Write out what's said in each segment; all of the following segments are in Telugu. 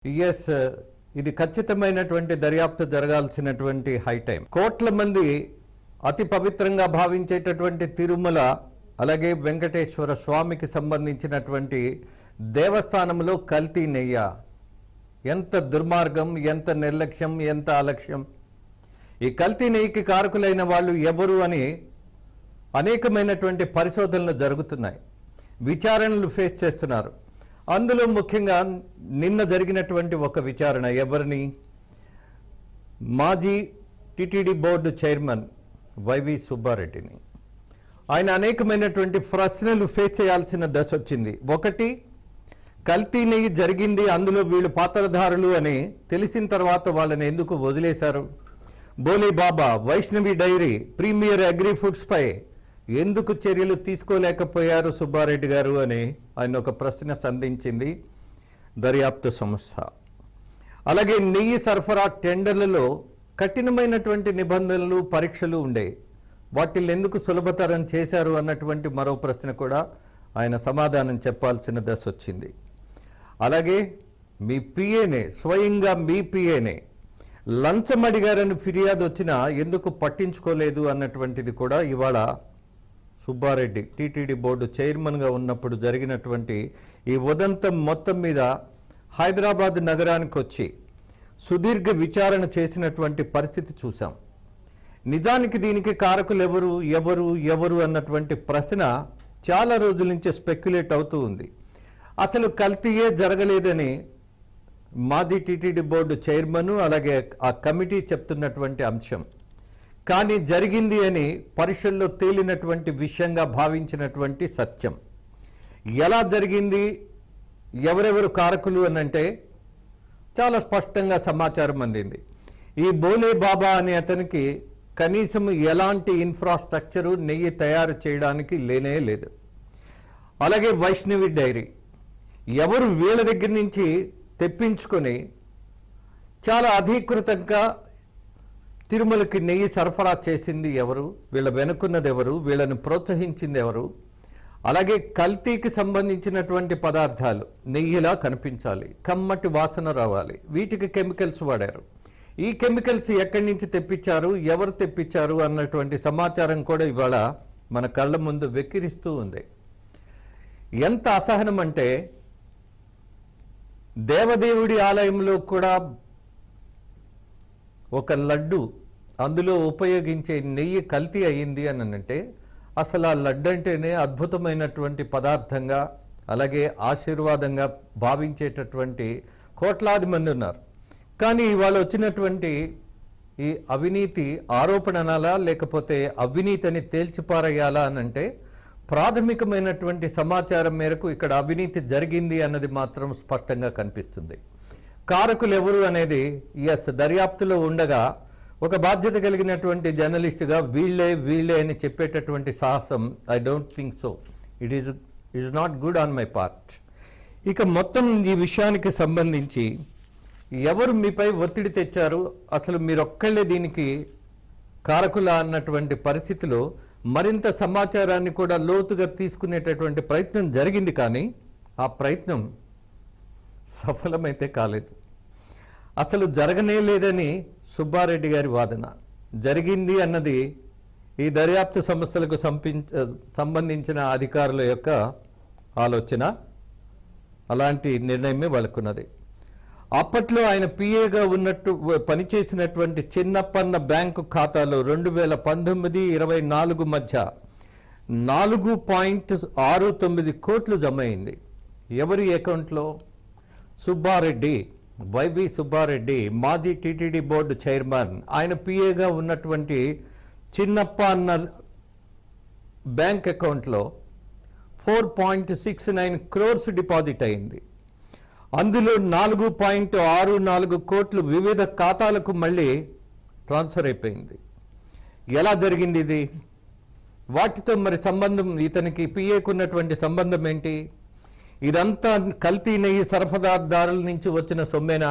ఎస్, ఇది ఖచ్చితమైనటువంటి దర్యాప్తు జరగాల్సినటువంటి హై టైం. కోట్ల మంది అతి పవిత్రంగా భావించేటటువంటి తిరుమల, అలాగే వెంకటేశ్వర స్వామికి సంబంధించినటువంటి దేవస్థానంలో కల్తీ నెయ్య. ఎంత దుర్మార్గం, ఎంత నిర్లక్ష్యం, ఎంత అలక్ష్యం. ఈ కల్తీ నెయ్యికి కారకులైన వాళ్ళు ఎవరు అని అనేకమైనటువంటి పరిశోధనలు జరుగుతున్నాయి, విచారణలు ఫేస్ చేస్తున్నారు. అందులో ముఖ్యంగా నిన్న జరిగినటువంటి ఒక విచారణ ఎవరిని, మాజీ టిటిడి బోర్డు చైర్మన్ వైవి సుబ్బారెడ్డిని. ఆయన అనేకమైనటువంటి ప్రశ్నలు ఫేస్ చేయాల్సిన దశ వచ్చింది. ఒకటి, కల్తీ నెయ్యి జరిగింది, అందులో వీళ్ళు పాత్రధారులు అని తెలిసిన తర్వాత వాళ్ళని ఎందుకు వదిలేశారు? Bhole Baba, Vaishnavi dairy, premier agri foods పై ఎందుకు చర్యలు తీసుకోలేకపోయారు సుబ్బారెడ్డి గారు అని ఆయన ఒక ప్రశ్న సంధించింది దర్యాప్తు సంస్థ. అలాగే నెయ్యి సరఫరా టెండర్లలో కఠినమైనటువంటి నిబంధనలు, పరీక్షలు ఉండేవి, వాటిని ఎందుకు సులభతరం చేశారు అన్నటువంటి మరో ప్రశ్న కూడా ఆయన సమాధానం చెప్పాల్సిన దశ వచ్చింది. అలాగే మీ పిఏనే, స్వయంగా మీ పిఏనే లంచం అడిగారని ఫిర్యాదు వచ్చినా ఎందుకు పట్టించుకోలేదు అన్నటువంటిది కూడా ఇవాళ సుబ్బారెడ్డి టీటీడీ బోర్డు చైర్మన్గా ఉన్నప్పుడు జరిగినటువంటి ఈ ఉదంతం మొత్తం మీద హైదరాబాద్ నగరానికి వచ్చి సుదీర్ఘ విచారణ చేసినటువంటి పరిస్థితి చూసాం. నిజానికి దీనికి కారకులు ఎవరు ఎవరు ఎవరు అన్నటువంటి ప్రశ్న చాలా రోజుల నుంచి స్పెక్యులేట్ అవుతూ ఉంది. అసలు కల్తీయే జరగలేదని మాజీ టీటీడీ బోర్డు చైర్మన్, అలాగే ఆ కమిటీ చెప్తున్నటువంటి అంశం. కానీ జరిగింది అని పరీక్షల్లో తేలినటువంటి విషయంగా భావించినటువంటి సత్యం. ఎలా జరిగింది, ఎవరెవరు కారకులు అనంటే చాలా స్పష్టంగా సమాచారం అందింది. ఈ బోలే బాబా అనే అతనికి కనీసం ఎలాంటి ఇన్ఫ్రాస్ట్రక్చరు నెయ్యి తయారు చేయడానికి లేనే లేదు. అలాగే వైష్ణవి డైరీ, ఎవరు వీళ్ళ దగ్గర నుంచి తెప్పించుకొని చాలా అధీకృతంగా తిరుమలకి నెయ్యి సరఫరా చేసింది ఎవరు, వీళ్ళ వెనుకున్నది ఎవరు, వీళ్ళని ప్రోత్సహించింది ఎవరు? అలాగే కల్తీకి సంబంధించినటువంటి పదార్థాలు నెయ్యిలా కనిపించాలి, కమ్మటి వాసన రావాలి, వీటికి కెమికల్స్ వాడారు. ఈ కెమికల్స్ ఎక్కడి నుంచి తెప్పించారు, ఎవరు తెప్పించారు అన్నటువంటి సమాచారం కూడా ఇవాళ మన కళ్ళ ముందు వెక్కిరిస్తూ ఉంది. ఎంత అసహనం అంటే, దేవదేవుడి ఆలయంలో కూడా ఒక లడ్డు, అందులో ఉపయోగించే నెయ్యి కల్తీ అయ్యింది అని అంటే అసలు ఆ లడ్డు అంటేనే అద్భుతమైనటువంటి పదార్థంగా, అలాగే ఆశీర్వాదంగా భావించేటటువంటి కోట్లాది మంది ఉన్నారు. కానీ ఇవాళ వచ్చినటువంటి ఈ అవినీతి ఆరోపణ అనాలా, లేకపోతే అవినీతిని తేల్చిపారేయాలా అనంటే ప్రాథమికమైనటువంటి సమాచారం మేరకు ఇక్కడ అవినీతి జరిగింది అన్నది మాత్రం స్పష్టంగా కనిపిస్తుంది. కారకులు ఎవరు అనేది దర్యాప్తులో ఉండగా ఒక బాధ్యత కలిగినటువంటి జర్నలిస్టుగా వీళ్ళే అని చెప్పేటటువంటి సాహసం I don't think so. It is not good on my part. ఇక మొత్తం ఈ విషయానికి సంబంధించి ఎవరు మీపై ఒత్తిడి తెచ్చారు, అసలు మీరొక్కళ్ళే దీనికి కారకులా అన్నటువంటి పరిస్థితిలో మరింత సమాచారాన్ని కూడా లోతుగా తీసుకునేటటువంటి ప్రయత్నం జరిగింది. కానీ ఆ ప్రయత్నం సఫలమైతే కాలేదు. అసలు జరగనే లేదని సుబ్బారెడ్డి గారి వాదన. జరిగింది అన్నది ఈ దర్యాప్తు సంస్థలకు సంబంధించిన అధికారుల యొక్క ఆలోచన, అలాంటి నిర్ణయమే వాళ్ళకున్నది. అప్పట్లో ఆయన పిఏగా ఉన్నట్టు పనిచేసినటువంటి చిన్నప్పన్న బ్యాంకు ఖాతాలో 2019-24 మధ్య 4.69 కోట్లు జమ అయింది. ఎవరి అకౌంట్లో? సుబ్బారెడ్డి, వైవి సుబ్బారెడ్డి, మాజీ టీటీడీ బోర్డు చైర్మన్. ఆయన పిఏగా ఉన్నటువంటి చిన్నప్ప అన్న బ్యాంక్ అకౌంట్లో 4.69 crores డిపాజిట్ అయింది. అందులో 4.64 కోట్లు వివిధ ఖాతాలకు మళ్ళీ ట్రాన్స్ఫర్ అయిపోయింది. ఎలా జరిగింది ఇది? వాటితో మరి సంబంధం, ఇతనికి పిఏకు ఉన్నటువంటి సంబంధం ఏంటి? ఇదంతా కల్తీ నెయ్యి సరఫరాదారుల నుంచి వచ్చిన సొమ్మేనా?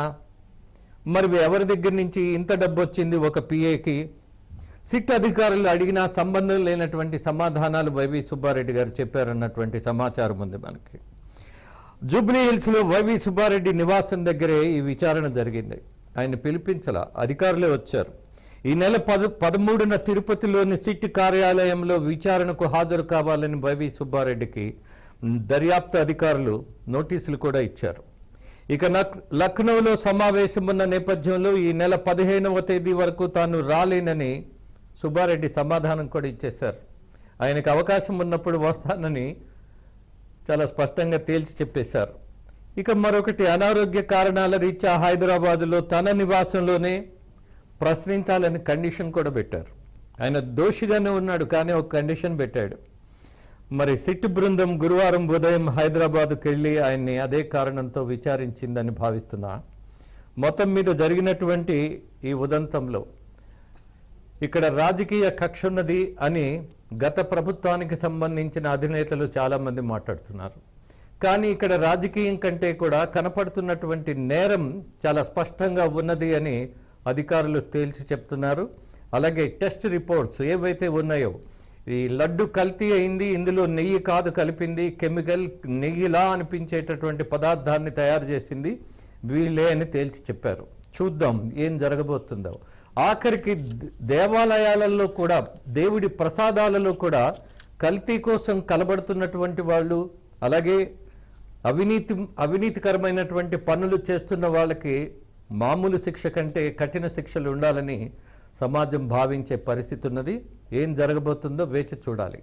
మరి ఎవరి దగ్గర నుంచి ఇంత డబ్బు వచ్చింది ఒక పిఏకి? సిట్ అధికారులు అడిగినా సంబంధం లేనటువంటి సమాధానాలు వైవి సుబ్బారెడ్డి గారు చెప్పారన్నటువంటి సమాచారం ఉంది మనకి. జూబ్లీ హిల్స్లో వైవి సుబ్బారెడ్డి నివాసం దగ్గరే ఈ విచారణ జరిగింది. ఆయన పిలిపించాల, అధికారులే వచ్చారు. ఈ నెల 13న తిరుపతిలోని సిట్ కార్యాలయంలో విచారణకు హాజరు కావాలని వైవి సుబ్బారెడ్డికి దర్యాప్తు అధికారులు నోటీసులు కూడా ఇచ్చారు. ఇక లక్నోలో సమావేశం ఉన్న నేపథ్యంలో ఈ నెల 15వ తేదీ వరకు తాను రాలేనని సుబ్బారెడ్డి సమాధానం కూడా ఇచ్చేశారు. ఆయనకు అవకాశం ఉన్నప్పుడు వస్తానని చాలా స్పష్టంగా తేల్చి చెప్పేశారు. ఇక మరొకటి, అనారోగ్య కారణాల రీత్యా హైదరాబాదులో తన నివాసంలోనే ప్రశ్నించాలని కండిషన్ కూడా పెట్టారు. ఆయన దోషిగానే ఉన్నాడు, కానీ ఒక కండిషన్ పెట్టాడు. మరి సిట్ బృందం గురువారం ఉదయం హైదరాబాద్కు వెళ్ళి ఆయన్ని అదే కారణంతో విచారించిందని భావిస్తున్నా. మొత్తం మీద జరిగినటువంటి ఈ ఉదంతంలో ఇక్కడ రాజకీయ కక్ష ఉన్నది అని గత ప్రభుత్వానికి సంబంధించిన అధినేతలు చాలామంది మాట్లాడుతున్నారు. కానీ ఇక్కడ రాజకీయం కంటే కూడా కనపడుతున్నటువంటి నేరం చాలా స్పష్టంగా ఉన్నది అని అధికారులు తేల్చి చెప్తున్నారు. అలాగే టెస్ట్ రిపోర్ట్స్ ఏవైతే ఉన్నాయో, ఈ లడ్డు కల్తీ అయింది, ఇందులో నెయ్యి కాదు కలిపింది, కెమికల్ నెయ్యిలా అనిపించేటటువంటి పదార్థాన్ని తయారు చేసింది వీళ్ళే అని తేల్చి చెప్పారు. చూద్దాం ఏం జరగబోతుందో. ఆఖరికి దేవాలయాలలో కూడా, దేవుడి ప్రసాదాలలో కూడా కల్తీ కోసం కలబడుతున్నటువంటి వాళ్ళు, అలాగే అవినీతికరమైనటువంటి పనులు చేస్తున్న వాళ్ళకి మామూలు శిక్ష కంటే కఠిన శిక్షలు ఉండాలని సమాజం భావించే పరిస్థితి ఉన్నది. ఏం జరగబోతుందో వేచి చూడాలి.